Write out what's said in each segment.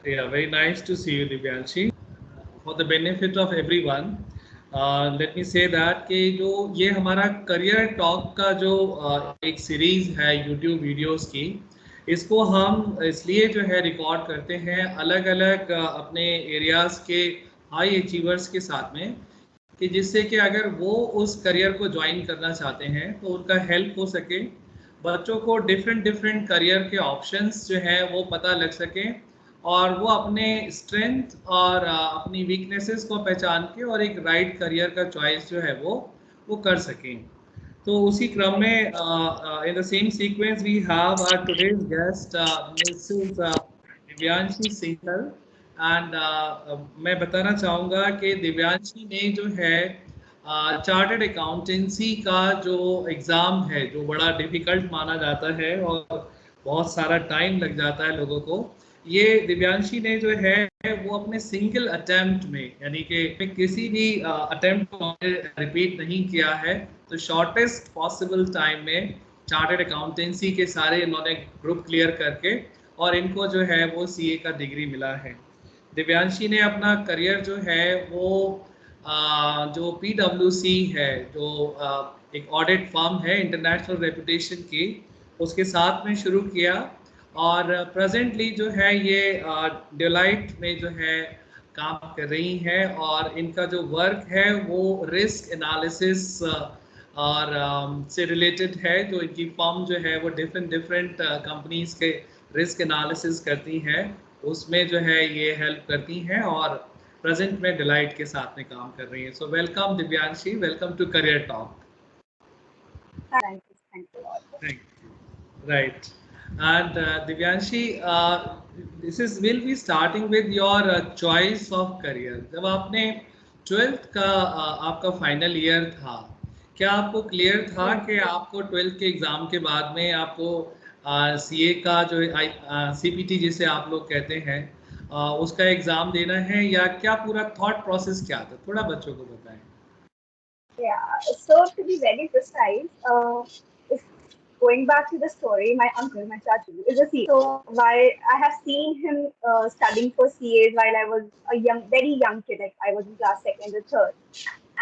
Yeah, very nice to see you, Divyanshi. For the benefit of everyone, let me say that कि जो ये हमारा career talk का जो एक सीरीज है यूट्यूब वीडियोस की, इसको हम इसलिए जो है रिकॉर्ड करते हैं अलग अलग अपने एरियाज के हाई अचीवर्स के साथ में, कि जिससे कि अगर वो उस करियर को ज्वाइन करना चाहते हैं तो उनका हेल्प हो सके, बच्चों को डिफरेंट डिफरेंट करियर के ऑप्शंस जो है वो पता लग सके, और वो अपने स्ट्रेंथ और अपनी वीकनेसेस को पहचान के और एक राइट करियर का चॉइस जो है वो कर सकें। तो उसी क्रम में in the same sequence we have our today's guest Mrs Divyanshi Singhal. And मैं बताना चाहूँगा कि दिव्यांशी ने जो है चार्टर्ड अकाउंटेंसी का जो एग्ज़ाम है, जो बड़ा डिफ़िकल्ट माना जाता है और बहुत सारा टाइम लग जाता है लोगों को, ये दिव्यांशी ने जो है वो अपने सिंगल अटेम्प्ट में, यानी कि किसी भी अटेम्प्ट को रिपीट नहीं किया है, तो शॉर्टेस्ट पॉसिबल टाइम में चार्टर्ड अकाउंटेंसी के सारे इन्होंने ग्रुप क्लियर करके और इनको जो है वो सीए का डिग्री मिला है। दिव्यांशी ने अपना करियर जो है वो जो पीडब्ल्यूसी है, जो एक ऑडिट फर्म है इंटरनेशनल रेपुटेशन की, उसके साथ में शुरू किया, और प्रेजेंटली जो है ये डेलाइट में जो है काम कर रही हैं, और इनका जो वर्क है वो रिस्क एनालिसिस और से रिलेटेड है। जो इनकी फर्म जो है वो डिफरेंट डिफरेंट कंपनीज के रिस्क एनालिसिस करती हैं, उसमें जो है ये हेल्प करती हैं, और प्रेजेंट में डिलाइट के साथ में काम कर रही हैं। So welcome Divyanshi, welcome to career talk. Thank you a lot. Thank you. Right. And Divyanshi, this is will be starting with your choice of career. जब आपने 12th का आपका फाइनल ईयर था, क्या आपको क्लियर था कि आपको 12th के एग्ज़ाम के बाद में आपको सीए का जो सीपीटी जिसे आप लोग कहते हैं उसका एग्ज़ाम देना है, या क्या पूरा थॉट प्रोसेस क्या था? थोड़ा बच्चों को बताएं। Yeah, so to be very precise, if going back to the story, my uncle, my chachu, is a CA. So while I have seen him studying for CAs while I was a very young kid, like I was in class second or third,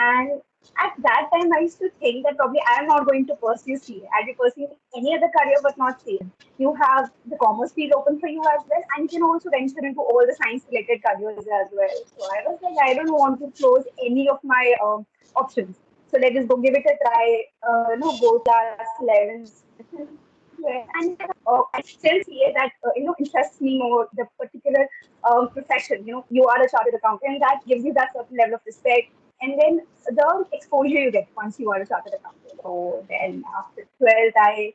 and at that time I used to think that probably I am not going to pursue CA. I'll be pursuing any other career but not CA. You have the commerce field open for you as well, and you can also venture into all the science related careers as well. So I was like, I don't want to close any of my options. So let us go give it a try. No, go class 11, and I still see that interests me more the particular profession. You are a chartered accountant, and that gives you that certain level of respect, and then the exposure you get once you are a chartered accountant. So then after 12th, I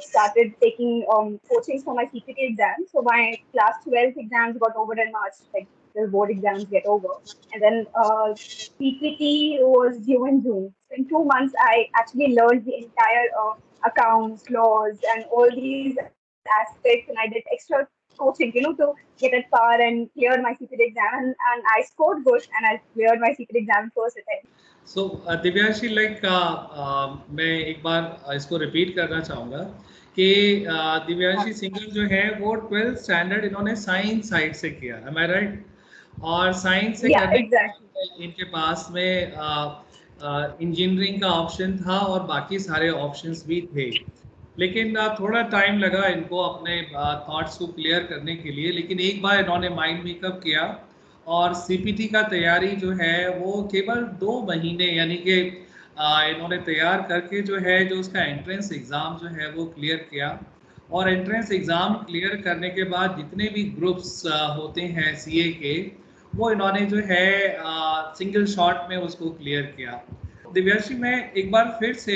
started taking coachings for my CPT exam. So my class 12th exams got over in March, like the board exams get over. And then CPT was due in June. So in 2 months, I actually learned the entire accounts, laws, and all these aspects. And I did extra coaching, to get at par and clear my CPT exam. And I scored good, and I cleared my CPT exam first attempt. So Divyanshi, like मैं एक बार इसको repeat करना चाहूँगा कि Divyanshi single जो है वो 12th standard इन्होंने साइंस साइड से किया, एम आई राइट? और साइंस से Yeah, करने के exactly. बाद इनके पास में इंजीनियरिंग का ऑप्शन था और बाकी सारे ऑप्शंस भी थे, लेकिन थोड़ा टाइम लगा इनको अपने थॉट्स को क्लियर करने के लिए। लेकिन एक बार इन्होंने माइंड मेकअप किया और सीपीटी का तैयारी जो है वो केवल 2 महीने, यानी कि इन्होंने तैयार करके जो है जो उसका एंट्रेंस एग्ज़ाम जो है वो क्लियर किया, और एंट्रेंस एग्ज़ाम क्लियर करने के बाद जितने भी ग्रुप्स होते हैं सीए के, वो इन्होंने जो है सिंगल शॉट में उसको क्लियर किया। दिव्यांशी, मैं एक बार फिर से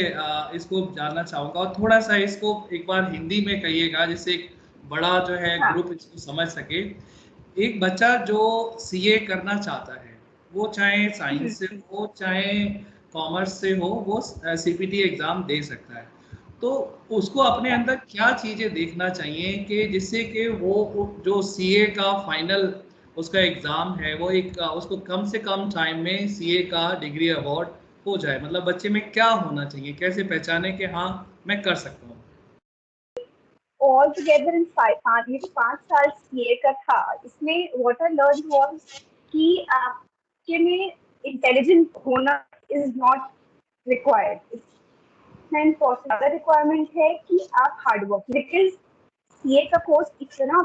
इसको जानना चाहूँगा, और थोड़ा सा इसको एक बार हिंदी में कहिएगा जिससे एक बड़ा जो है ग्रुप इसको समझ सके। एक बच्चा जो सीए करना चाहता है, वो चाहे साइंस से हो चाहे कॉमर्स से हो, वो सीपीटी एग्ज़ाम दे सकता है। तो उसको अपने अंदर क्या चीज़ें देखना चाहिए कि जिससे कि वो जो सीए का फाइनल उसका एग्ज़ाम है वो एक उसको कम से कम टाइम में सीए का डिग्री अवार्ड हो जाए? मतलब बच्चे में क्या होना चाहिए, कैसे पहचाने कि हाँ मैं कर सकता हूँ? ऑल टुगेदर इन 5 साल सीए का था, इसमें व्हाट आई लर्न वाज कि आपके में इंटेलिजेंट होना is not required, it's an possible requirement है कि आप हार्ड वर्क, बिकॉज सीए का कोर्स इतना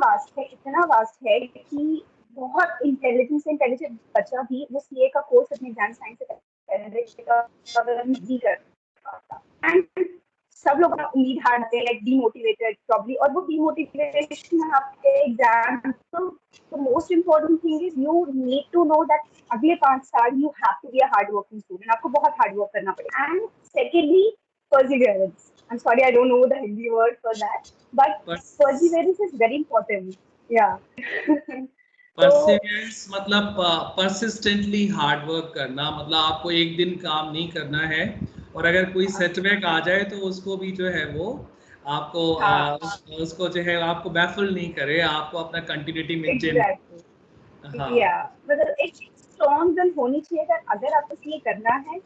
वास्ट है कि बहुत इंटेलिजेंट बच्चा भी वो सीए का कोर्स अपने एग्जाम साइंस से नहीं कर पाता। एंड सब लोग अपना उम्मीद हारते हैं, लाइक डीमोटिवेटेड प्रॉब्ली, और वो डीमोटिवेशन आपके एग्जाम, तो most important thing is you need to know that अगले 5 साल you have to be a hard working student, आपको बहुत हार्ड वर्क करना पड़ेगा। And secondly, perseverance. I'm sorry, I don't know the Hindi word for that, but perseverance is very important. Yeah. Perseverance मतलब persistently hard work करना, मतलब आपको एक दिन काम नहीं करना है और अगर कोई सेटबैक आ जाए तो उसको भी जो है वो आपको उसको जो है आपको बैफल नहीं करे, आपको अपना कंटिन्यूटी मेंटेन। Exactly. Yeah. मतलब एक स्ट्रॉन्ग विल होनी चाहिए कि अगर आपको ये करना है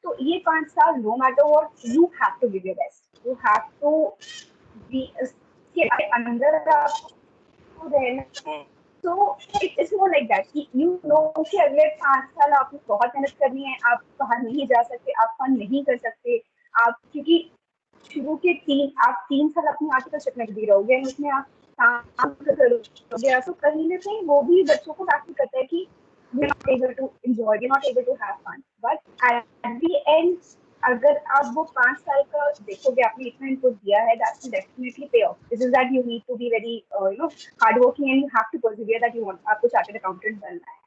तो ये 5 साल no matter what you have to give your best, you have to be इसके अंदर आपको रहना। तो इट्स मोर लाइक दैट कि यू नो कि अगले 5 साल आपको बहुत मेहनत करनी है, आप बाहर नहीं जा सकते, आप फन नहीं कर सकते, आप क्योंकि शुरू के 3 साल अपनी आर्टिकलशिप में भी रहोगे, उसमें आप काम करोगे, तो कहीं ना कहीं वो भी बच्चों को बैक करता है कि we're not able to enjoy, we're not able to have fun, but at the end अगर आप वो 5 साल का देखोगे, आपने इतना इनपुट दिया है, that will definitely pay off. This is that you need to be very hardworking and you have to persevere that you want, आपको चार्टर्ड अकाउंटेंट बनना है,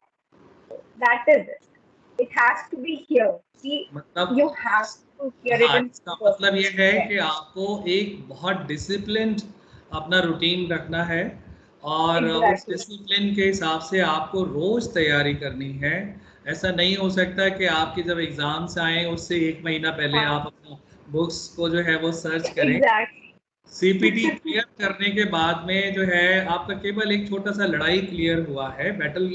that is it. It has to be here. मतलब you have to hear it in इसका मतलब ये है कि आपको एक बहुत डिसिप्लिन्ड अपना रूटीन रखना है और उस डिसिप्लिन के हिसाब से आपको रोज तैयारी करनी है। ऐसा नहीं हो सकता कि आपके जब एग्जाम्स आए उससे 1 महीना पहले आप अपना बुक्स को जो है वो सर्च करें। सीपीटी क्लियर करने के बाद में जो है आपका केवल एक छोटा सा लड़ाई क्लियर हुआ है, बैटल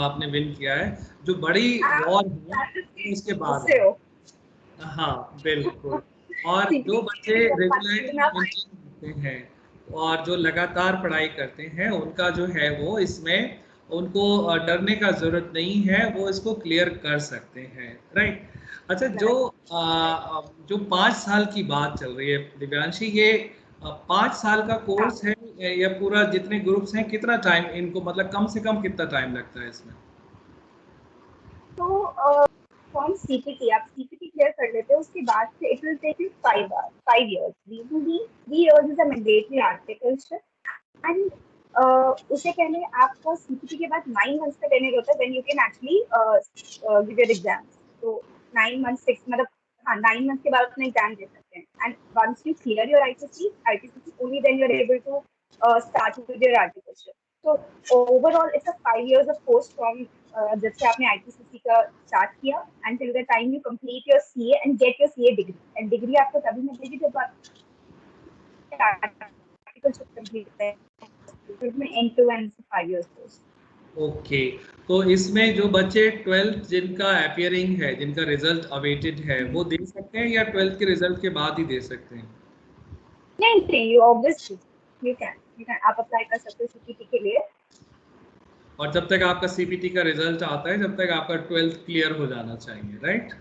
आपने विन किया है, जो बड़ी वॉर है उसके बाद। हाँ बिल्कुल। और जो बच्चे रेगुलरिटी मेंटेन करते हैं और जो लगातार पढ़ाई करते हैं उनका जो है वो इसमें उनको डरने का जरूरत नहीं है, वो इसको क्लियर कर सकते हैं, राइट। अच्छा, जो 5 साल की बात चल रही है दिव्यांशी, ये 5 साल का कोर्स है या पूरा जितने ग्रुप्स हैं कितना टाइम इनको, मतलब कम से कम कितना टाइम लगता है इसमें? तो फ्रॉम सीपीटी आप सीपीटी क्लियर कर लेते हो, उसके बाद से it will take you 5 years. Reason being 3 years is a mandatory articleship and उसे कहने आपका सीपीटी के बाद 9 months का टेन्योर होता है when you can actually give your exams. तो 9 months 6 मतलब 9 months के बाद अपना एग्जाम दे सकते हैं and once you clear your ITCC only then you are able to start with your articleship. तो overall it's a 5 years of course from जब से आपने आईटीसीसी का स्टार्ट किया and till the time you complete your CA and get your CA degree, and degree आपको तभी मिलेगी जब आप आर्टिकलशिप कंप्लीट करें, में end to end 5 years course. Okay, तो इसमें जो बच्चे 12th जिनका अपियरिंग है, जिनका रिजल्ट अवेटेड है, वो दे सकते हैं या 12th के रिजल्ट के बाद ही दे सकते हैं? नहीं, यू ऑब्वियसली यू कैन आप अप्लाई कर सकते हो सीपीटी के लिए। और जब तक आपका सीपीटी का रिजल्ट आता है, जब तक आपका 12th क्लियर हो जाना चाहिए, राइट?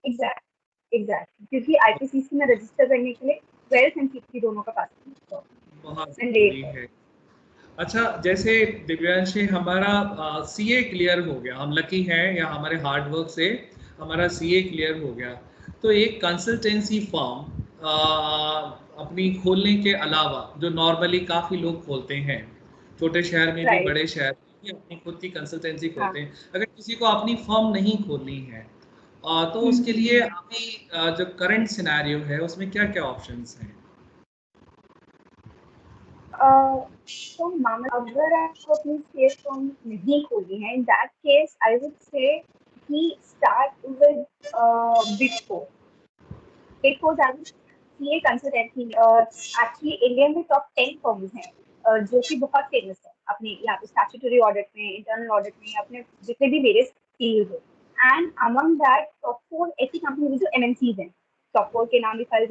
एग्जैक्टली, क्योंकि आईपीसीसी में रजिस्टर करने के लिए 12th एंड सीपीटी दोनों का पास होना बहुत जरूरी है। अच्छा, जैसे दिव्यांशी हमारा सीए क्लियर हो गया, हम लकी हैं या हमारे हार्ड वर्क से हमारा सीए क्लियर हो गया, तो एक कंसल्टेंसी फर्म अपनी खोलने के अलावा जो नॉर्मली काफ़ी लोग खोलते हैं, छोटे शहर में भी बड़े शहर में भी अपनी खुद की कंसल्टेंसी खोलते हैं। अगर किसी को अपनी फर्म नहीं खोलनी है तो उसके लिए अभी जो करंट सिनेरियो है उसमें क्या क्या ऑप्शंस हैं? तो मामला अगर आपको अपनी सीए फर्म नहीं खोलनी है, in that case I would say कि start with big four. Big four CA consultancy actually India में टॉप 10 फर्म्स हैं जो कि बहुत फेमस है अपने यहाँ पे स्टैट्यूटरी ऑडिट में, इंटरनल ऑडिट में, अपने जितने भी वेरियस फील्ड है। एंड अमंग दैट टॉप 4 ऐसी कंपनीज जो एमएनसीज हैं, टॉप 4 के नाम भी tell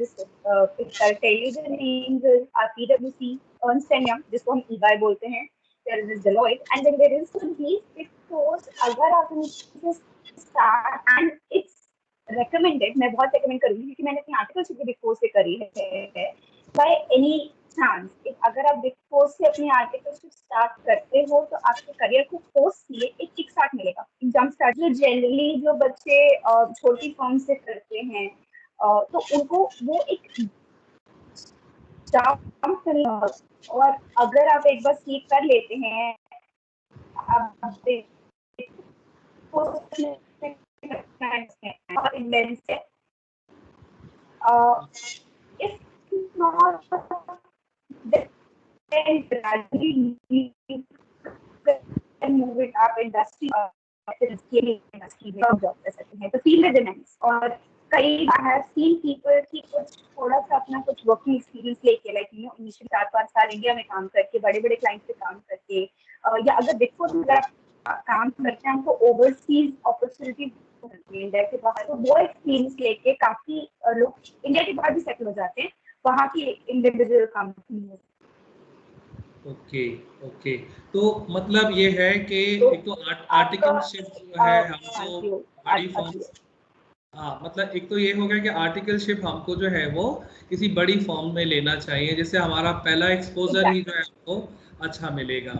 you the names are PwC, Ernst & Young, जिसको हम EY बोलते हैं, there is Deloitte, and then there is these big fours. अगर आप इनसे start and it's recommended, मैं बहुत recommend करूँगी क्योंकि मैंने अपनी आर्टिकलशिप भी बिग फोर से करी है. By any chance, अगर आप बिग फोर से अपनी आर्टिकलशिप स्टार्ट करते हो तो आपके करियर को पोस्ट सीए एक किक स्टार्ट मिलेगा, जंप स्टार्ट. जो जनरली जो बच्चे छोटी फर्म से करते हैं तो उनको वो एक जंप, और अगर आप एक बार सीख कर लेते हैं, if not, then gradually move it up industry, scaling industry में job कर सकते हैं. तो field demands और कई I have seen people कि कुछ थोड़ा सा अपना कुछ working experience लेके, like you know initial 4-5 साल इंडिया में काम करके, बड़े-बड़े clients पे काम करके, या अगर बिग फोर में अगर आप काम करते हैं, हमको ओवरसीज अपॉर्चुनिटी इंडिया के बाहर, तो वो एक्सपीरियंस लेके काफी लोग इंडिया के बाहर भी सेटल हो जाते हैं वहाँ की इंडिविजुअल कंपनी. ओके. तो मतलब ये है कि एक तो आर्टिकलशिप जो है हमको बड़ी फर्म्स, हाँ मतलब एक तो ये हो गया कि आर्टिकलशिप हमको जो है वो किसी बड़ी फर्म में लेना चाहिए, जिससे हमारा पहला एक्सपोजर ही जो है हमको अच्छा मिलेगा.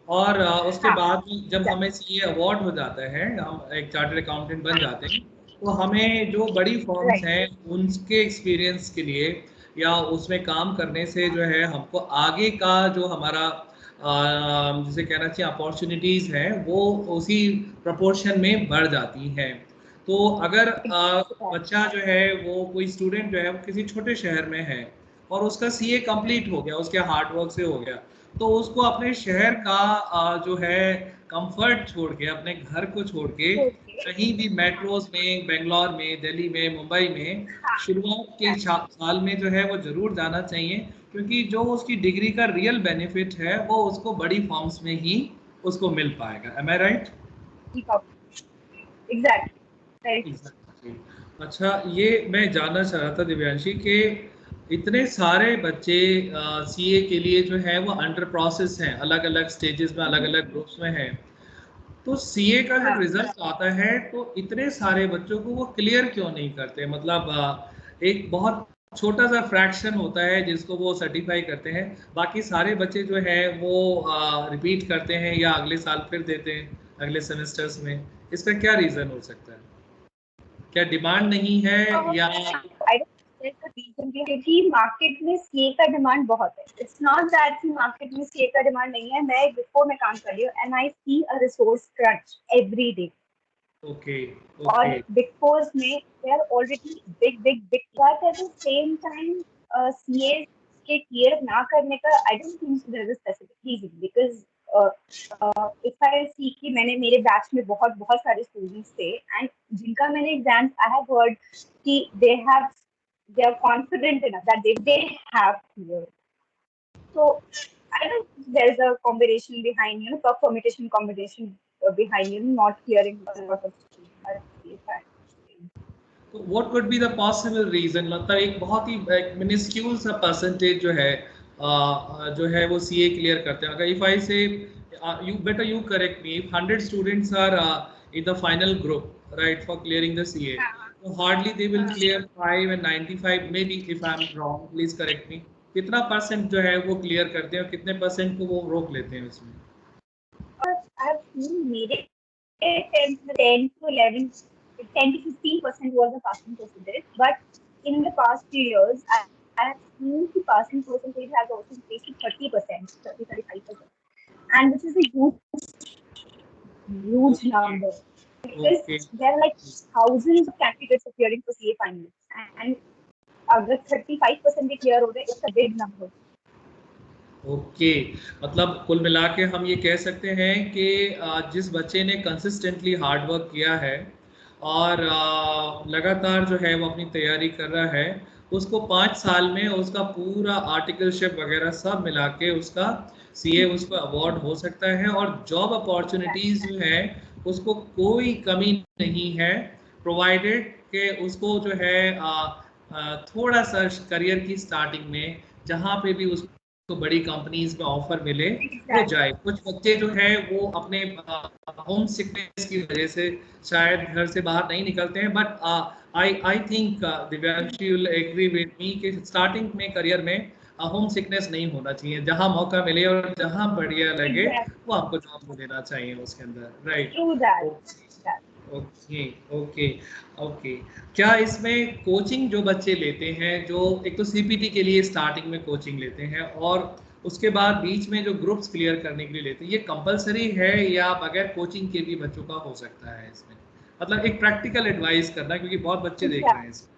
और उसके बाद जब हमें सीए अवार्ड हो जाता है, हम एक चार्टर्ड अकाउंटेंट बन जाते हैं, तो हमें जो बड़ी फर्म्स हैं उनके एक्सपीरियंस के लिए या उसमें काम करने से जो है हमको आगे का जो हमारा जिसे कहना चाहिए अपॉर्चुनिटीज़ हैं वो उसी प्रपोर्शन में बढ़ जाती हैं. तो अगर बच्चा जो है वो कोई स्टूडेंट जो है वो किसी छोटे शहर में है और उसका सीए कंप्लीट हो गया, उसके हार्ड वर्क से हो गया, तो उसको अपने शहर का जो है कंफर्ट छोड़ के, अपने घर को छोड़ के कहीं भी मेट्रोज में, बेंगलोर में, दिल्ली में, मुंबई में शुरुआत के साल में जो है वो जरूर जाना चाहिए, क्योंकि जो उसकी डिग्री का रियल बेनिफिट है वो उसको बड़ी फॉर्म्स में ही उसको मिल पाएगा. एम आई राइट? एग्जैक्टली. अच्छा, ये मैं जानना चाह रहा था दिव्यांशी कि इतने सारे बच्चे सीए के लिए जो है वो अंडर प्रोसेस हैं, अलग अलग स्टेजेस में, अलग अलग ग्रुप्स में हैं. तो सीए का जब रिजल्ट आता है तो इतने सारे बच्चों को वो क्लियर क्यों नहीं करते? मतलब एक बहुत छोटा सा फ्रैक्शन होता है जिसको वो सर्टिफाई करते हैं, बाकी सारे बच्चे जो है वो रिपीट करते हैं या अगले साल फिर देते हैं अगले सेमेस्टर्स में. इसका क्या रीज़न हो सकता है? क्या डिमांड नहीं है या क्योंकि मार्केट में सीए का डिमांड बहुत है. इट्स नॉट दैट कि मार्केट में सीए का डिमांड नहीं है. मैं बिग फोर में काम कर रही हूँ and I see a resource crunch every day. Okay. और बिग फोर्स में they are already big but at the same time CA के क्लियर ना करने का I don't think there is a specific reason, because if I see कि मैंने मेरे batch में बहुत सारे स्टूडेंट्स थे एंड जिनका मैंने एग्जाम्स आई हैव हर्ड कि they are confident enough that they have cleared. So I don't think there is a combination behind, permutation combination behind, not clearing a lot of students. तो what could be the possible reason? मतलब एक बहुत ही minuscule सा percentage जो है वो CA clear करते हैं. अगर if I say you correct me, if 100 students are in the final group, right, for clearing the CA, so hardly they will clear 5 and 95, maybe if I am wrong, please correct me. कितना percent जो है वो clear करते हैं और कितने percent को वो रोक लेते हैं उसमें? मेरे 10 to 11, 10 to 15% was the passing percentage, but in the past few years, I have seen the passing percentage has also increased to 30%, 35%, and which is a huge number. Because there are like thousands of candidates appearing for CA finals, and अगर 35% भी clear हो रहे, it's a big number. Okay. मतलब कुल मिला के हम ये कह सकते हैं कि जिस बच्चे ने कंसिस्टेंटली हार्ड वर्क किया है और लगातार जो है वो अपनी तैयारी कर रहा है, उसको 5 साल में उसका पूरा आर्टिकलशिप वगैरह सब मिला के उसका सीए उसको अवार्ड हो सकता है और जॉब अपॉर्चुनिटीज़ जो है उसको कोई कमी नहीं है, प्रोवाइडेड कि उसको जो है थोड़ा सा करियर की स्टार्टिंग में जहाँ पे भी उसको तो बड़ी कंपनीज में ऑफर मिले वो exactly. जाए। कुछ बच्चे जो है वो अपने होम सिकनेस की वजह से शायद घर से बाहर नहीं निकलते हैं, but I think Divyanshi will agree with me कि स्टार्टिंग में करियर में होम सिकनेस नहीं होना चाहिए। जहां मौका मिले और जहां बढ़िया लगे Exactly. वो आपको जॉब को देना चाहिए उसके अंदर, right? True that. Okay okay okay. क्या इसमें कोचिंग जो बच्चे लेते हैं, जो एक तो सीपीटी के लिए स्टार्टिंग में कोचिंग लेते हैं और उसके बाद बीच में जो ग्रुप्स क्लियर करने के लिए लेते हैं, ये कंपलसरी है या बगैर कोचिंग के भी बच्चों का हो सकता है इसमें? मतलब एक प्रैक्टिकल एडवाइस करना, क्योंकि बहुत बच्चे देख रहे हैं इसमें।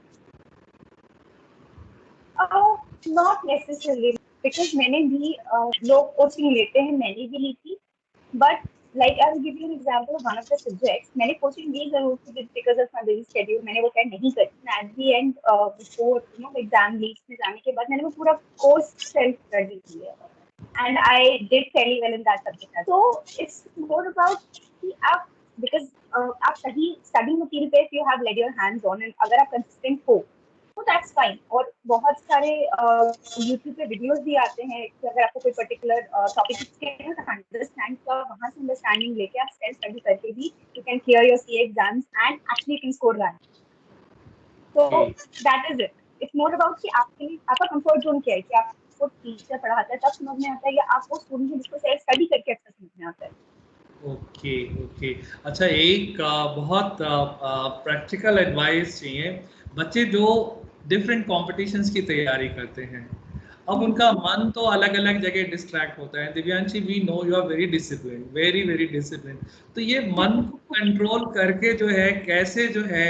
Not necessarily, because मैंने भी लोग कोचिंग लेते हैं, मैंने भी ली थी, but like I'll give you an example of one of the subjects. मैंने कोचिंग ली जरूर थी because of my busy schedule, मैंने वो अटेंड नहीं करी। At the end, before exam weeks में जाने के बाद मैंने वो पूरा कोर्स सेल्फ कर दी थी, and I did fairly well in that subject. So it's more about कि आप because आप सही study material पे if you have laid your hands on and अगर आप consistent हो तो दैट्स फाइन। और बहुत सारे यूट्यूब पे वीडियोस भी आते हैं कि अगर आपको कोई पर्टिकुलर टॉपिक अंडरस्टैंड तो वहाँ से अंडरस्टैंडिंग लेके आप सेल्फ स्टडी करके भी you can clear your CA exams and actually can score rank. तो that is it. It's more about कि आपके लिए आपका कंफर्ट जोन क्या है, कि आपको टीचर पढ़ाता है तब समझ में आता है या आप वो स्टूडेंट हैं जिसको सेल्फ स्टडी करके अच्छा समझ में आता है। Okay okay. अच्छा, एक बहुत प्रैक्टिकल एडवाइस चाहिए। बच्चे जो डिफरेंट कॉम्पिटिशन्स की तैयारी करते हैं, अब उनका मन तो अलग अलग जगह डिस्ट्रैक्ट होता है। Divyanshi, we know you are very discipline, very very discipline. तो ये मन को कंट्रोल करके जो है कैसे जो है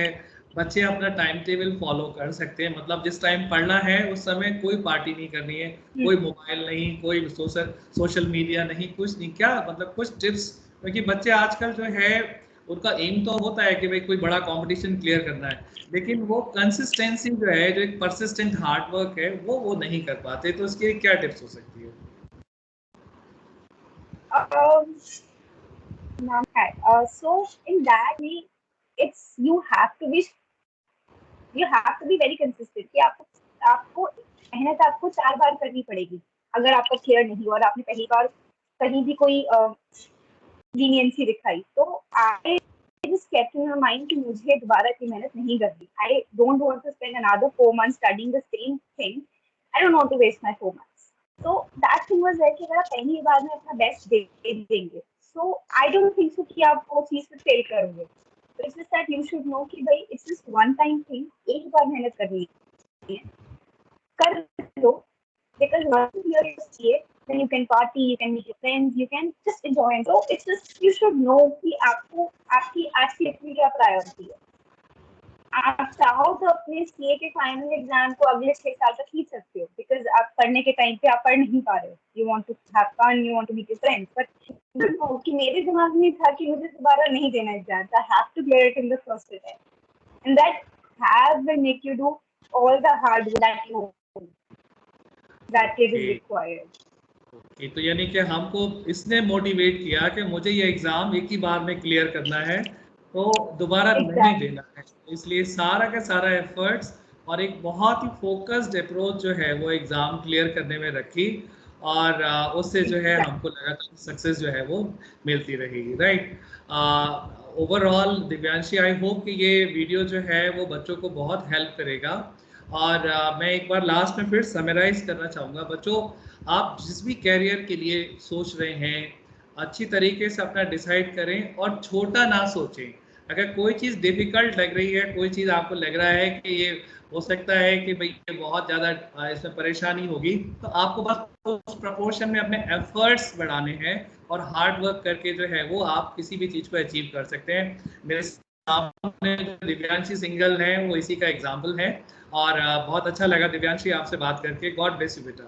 बच्चे अपना टाइम टेबल फॉलो कर सकते हैं? मतलब जिस टाइम पढ़ना है उस समय कोई पार्टी नहीं करनी है, कोई मोबाइल नहीं, कोई सोशल मीडिया नहीं, कुछ नहीं। क्या मतलब कुछ टिप्स? क्योंकि बच्चे आजकल जो है उनका एम तो होता है कि भाई कोई बड़ा कंपटीशन क्लियर करना है, लेकिन वो कंसिस्टेंसी जो है, जो एक परसिस्टेंट हार्ड वर्क है, वो नहीं कर पाते। तो उसकी क्या टिप्स हो सकती है? So in that way, you have to be very consistent कि आपको मेहनत आपको 4 बार करनी पड़ेगी अगर आपका क्लियर नहीं हुआ और आपने पहली बार कहीं भी कोई लीनियंसी दिखाई। तो आई just kept in my mind कि मुझे दोबारा इतनी मेहनत नहीं करनी। I don't want to spend another 4 months studying the same thing. I don't want to waste my 4 months. So that thing was like कि अगर आप पहली बार में अपना बेस्ट दे देंगे, so I don't think so कि आप वो चीज़ पे फेल करोगे। So it's just that you should know कि भाई it's just one time thing, एक बार मेहनत करनी है, कर लो, because once you clear your CA, then you can party, you can meet your friends, you can just enjoy it. So it's just you should know कि आपको आपकी आज की अपनी क्या प्रायोरिटी है। आप चाहो तो अपने सीए के फाइनल एग्जाम को अगले 6 साल तक खींच सकते हो, बिकॉज आप पढ़ने के टाइम पे आप पढ़ नहीं पा रहे हो, you want to have fun, you want to meet your friends, but कि मेरे दिमाग में था कि मुझे दोबारा नहीं देना exam, I have to clear it in the first attempt, and that has will make you do all the hard work that is required. Okay, तो यानी कि हमको इसने मोटिवेट किया कि मुझे ये एग्जाम एक ही बार में क्लियर करना है, तो दोबारा नहीं देना है। इसलिए सारा का सारा एफर्ट्स और एक बहुत ही फोकस्ड अप्रोच जो है वो एग्जाम क्लियर करने में रखी, और उससे जो है हमको लगातार सक्सेस जो है वो मिलती रहेगी, right? Overall Divyanshi, I hope कि ये वीडियो जो है वो बच्चों को बहुत हेल्प करेगा। और मैं एक बार लास्ट में फिर समराइज करना चाहूँगा। बच्चों, आप जिस भी कैरियर के लिए सोच रहे हैं, अच्छी तरीके से अपना डिसाइड करें और छोटा ना सोचें। अगर कोई चीज़ डिफिकल्ट लग रही है, कोई चीज़ आपको लग रहा है कि ये हो सकता है कि भाई ये बहुत ज़्यादा इसमें परेशानी होगी, तो आपको बस उस प्रपोर्शन में अपने एफर्ट्स बढ़ाने हैं और हार्ड वर्क करके जो है वो आप किसी भी चीज़ को अचीव कर सकते हैं। मेरे सामने जो दिव्यांशी सिंगल हैं वो इसी का एग्जाम्पल है। और बहुत अच्छा लगा दिव्यांशी आपसे बात करके। गॉड ब्लेस यू बेटा।